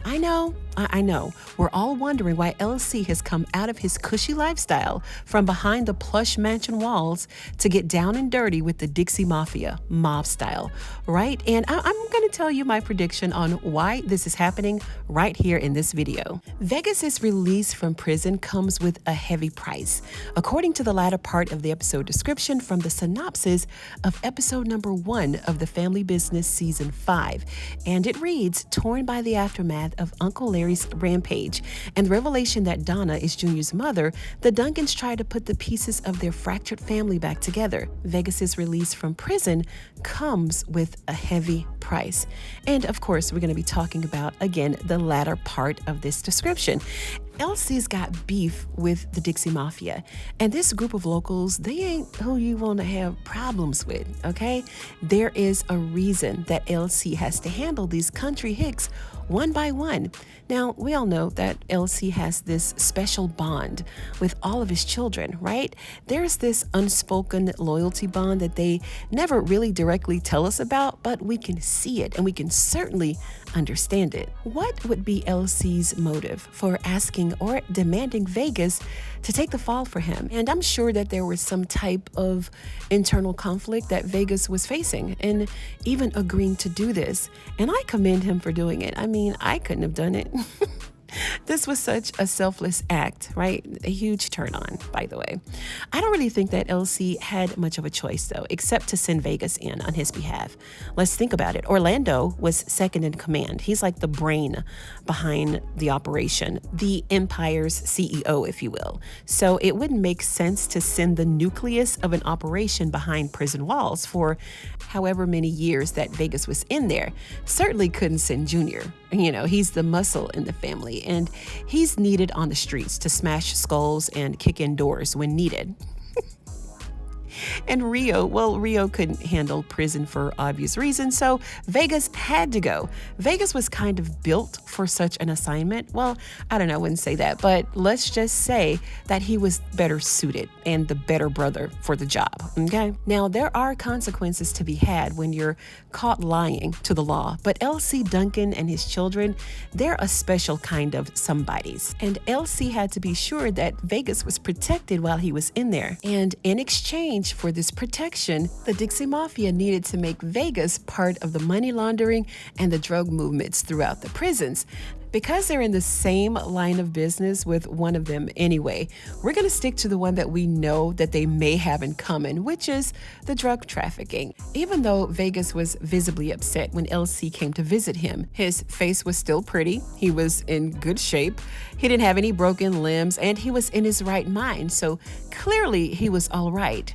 I know. We're all wondering why LC has come out of his cushy lifestyle from behind the plush mansion walls to get down and dirty with the Dixie Mafia, mob style, right? And I'm going to tell you my prediction on why this is happening right here in this video. Vegas's release from prison comes with a heavy price, according to the latter part of the episode description from the synopsis of episode number 1 of The Family Business Season 5. And it reads, torn by the aftermath of Uncle Larry's rampage and the revelation that Donna is Junior's mother, the Duncans try to put the pieces of their fractured family back together. Vegas's release from prison comes with a heavy price. And of course, we're going to be talking about, again, the latter part of this description. LC's got beef with the Dixie Mafia, and this group of locals, they ain't who you want to have problems with, okay? There is a reason that LC has to handle these country hicks one by one. Now, we all know that LC has this special bond with all of his children, right? There's this unspoken loyalty bond that they never really directly tell us about, but we can see it and we can certainly understand it. What would be LC's motive for asking or demanding Vegas to take the fall for him? And I'm sure that there was some type of internal conflict that Vegas was facing and even agreeing to do this. And I commend him for doing it. I mean, I couldn't have done it. This was such a selfless act, right? A huge turn on, by the way. I don't really think that LC had much of a choice, though, except to send Vegas in on his behalf. Let's think about it. Orlando was second in command. He's like the brain behind the operation, the empire's CEO, if you will. So it wouldn't make sense to send the nucleus of an operation behind prison walls for however many years that Vegas was in there. Certainly couldn't send Junior. You know, he's the muscle in the family, and he's needed on the streets to smash skulls and kick in doors when needed. And Rio couldn't handle prison for obvious reasons, so Vegas had to go. Vegas was kind of built for such an assignment. Well, I don't know, I wouldn't say that, but let's just say that he was better suited and the better brother for the job, okay? Now, there are consequences to be had when you're caught lying to the law, but LC Duncan and his children, they're a special kind of somebodies. And LC had to be sure that Vegas was protected while he was in there. And in exchange for this protection, the Dixie Mafia needed to make Vegas part of the money laundering and the drug movements throughout the prisons. Because they're in the same line of business with one of them anyway, we're going to stick to the one that we know that they may have in common, which is the drug trafficking. Even though Vegas was visibly upset when LC came to visit him, his face was still pretty, he was in good shape, he didn't have any broken limbs, and he was in his right mind, so clearly he was all right.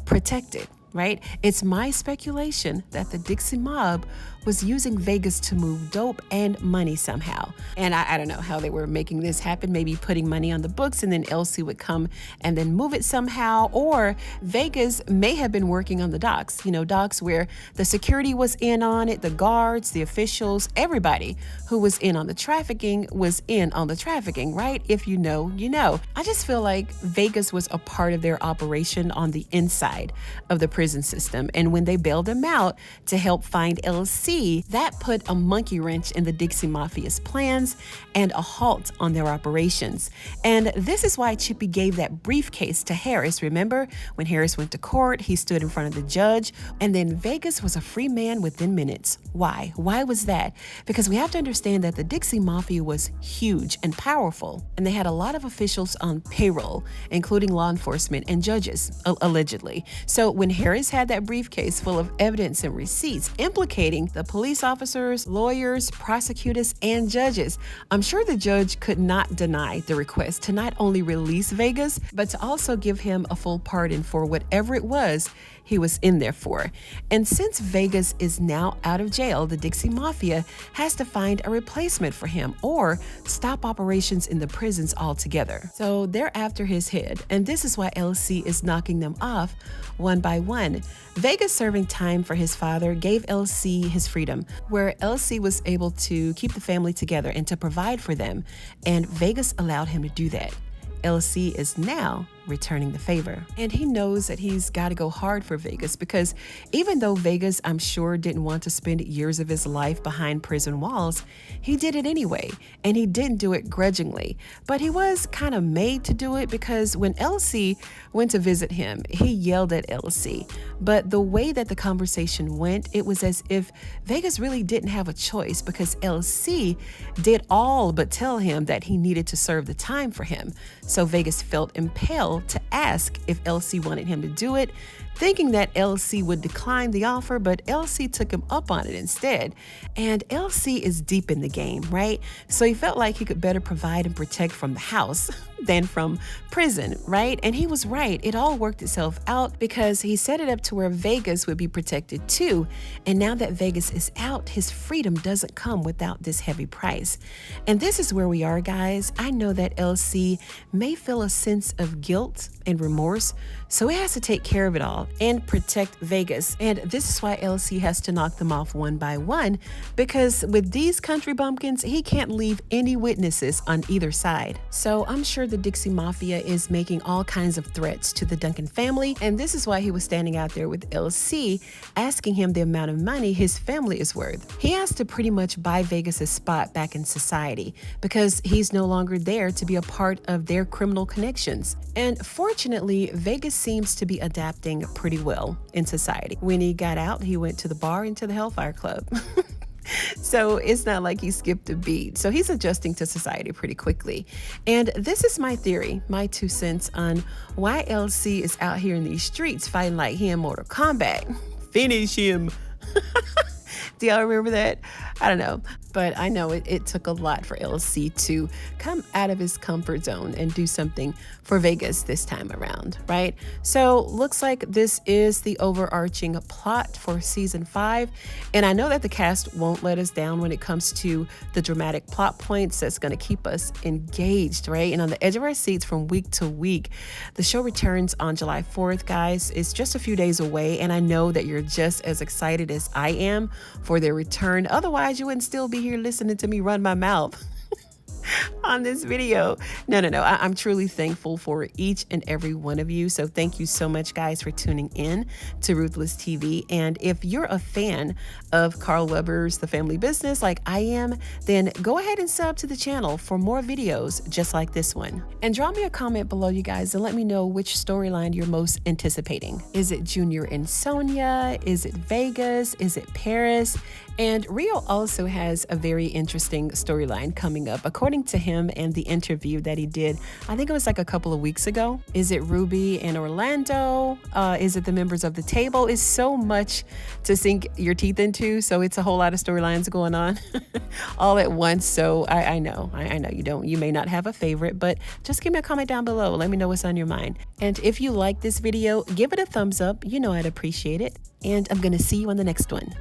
Protected, right? It's my speculation that the Dixie mob was using Vegas to move dope and money somehow. And I don't know how they were making this happen, maybe putting money on the books and then LC would come and then move it somehow, or Vegas may have been working on the docks, docks where the security was in on it, the guards, the officials, everybody who was in on the trafficking was in on the trafficking, right? If you know, you know. I just feel like Vegas was a part of their operation on the inside of the prison system. And when they bailed him out to help find LC, that put a monkey wrench in the Dixie Mafia's plans and a halt on their operations. And this is why Chippy gave that briefcase to Harris. Remember, when Harris went to court, he stood in front of the judge, and then Vegas was a free man within minutes. Why? Why was that? Because we have to understand that the Dixie Mafia was huge and powerful, and they had a lot of officials on payroll, including law enforcement and judges, allegedly. So when Harris had that briefcase full of evidence and receipts implicating the police officers, lawyers, prosecutors, and judges, I'm sure the judge could not deny the request to not only release Vegas, but to also give him a full pardon for whatever it was he was in there for. And since Vegas is now out of jail, the Dixie Mafia has to find a replacement for him or stop operations in the prisons altogether. So they're after his head, and this is why LC is knocking them off one by one. Vegas serving time for his father gave LC his freedom, where LC was able to keep the family together and to provide for them, and Vegas allowed him to do that. LC is now returning the favor. And he knows that he's got to go hard for Vegas because even though Vegas, I'm sure, didn't want to spend years of his life behind prison walls, he did it anyway. And he didn't do it grudgingly. But he was kind of made to do it because when Elsie went to visit him, he yelled at Elsie. But the way that the conversation went, it was as if Vegas really didn't have a choice because Elsie did all but tell him that he needed to serve the time for him. So Vegas felt impelled to ask if Elsie wanted him to do it, thinking that Elsie would decline the offer, but Elsie took him up on it instead. And Elsie is deep in the game, right? So he felt like he could better provide and protect from the house than from prison, right? And he was right. It all worked itself out because he set it up to where Vegas would be protected too. And now that Vegas is out, his freedom doesn't come without this heavy price. And this is where we are, guys. I know that Elsie may feel a sense of guilt and remorse, so he has to take care of it all and protect Vegas. And this is why Elsie has to knock them off one by one, because with these country bumpkins, he can't leave any witnesses on either side. So I'm sure the Dixie Mafia is making all kinds of threats to the Duncan family, and this is why he was standing out there with Elsie, asking him the amount of money his family is worth. He has to pretty much buy Vegas's spot back in society because he's no longer there to be a part of their criminal connections. And fortunately, Vegas seems to be adapting pretty well in society. When he got out, he went to the bar and to the Hellfire Club. So it's not like he skipped a beat. So he's adjusting to society pretty quickly. And this is my theory, my 2 cents on why LC is out here in these streets fighting like he in Mortal Kombat. Finish him. Do y'all remember that? I don't know. But I know it took a lot for LC to come out of his comfort zone and do something for Vegas this time around, right? So looks like this is the overarching plot for season 5. And I know that the cast won't let us down when it comes to the dramatic plot points that's going to keep us engaged, right? And on the edge of our seats from week to week. The show returns on July 4th, guys. It's just a few days away. And I know that you're just as excited as I am for their return. Otherwise, you wouldn't still be here listening to me run my mouth on this video. No. I'm truly thankful for each and every one of you. So thank you so much, guys, for tuning in to Ruthless TV. And if you're a fan of Carl Weber's The Family Business like I am, then go ahead and sub to the channel for more videos just like this one. And drop me a comment below, you guys, and let me know which storyline you're most anticipating. Is it Junior and Sonia? Is it Vegas? Is it Paris? And Rio also has a very interesting storyline coming up, according to him and the interview that he did. I think it was like a couple of weeks ago. Is it Ruby and Orlando? Is it the members of the table? It's so much to sink your teeth into. So it's a whole lot of storylines going on all at once. So I know you may not have a favorite, but just give me a comment down below. Let me know what's on your mind. And if you like this video, give it a thumbs up. You know I'd appreciate it. And I'm going to see you on the next one.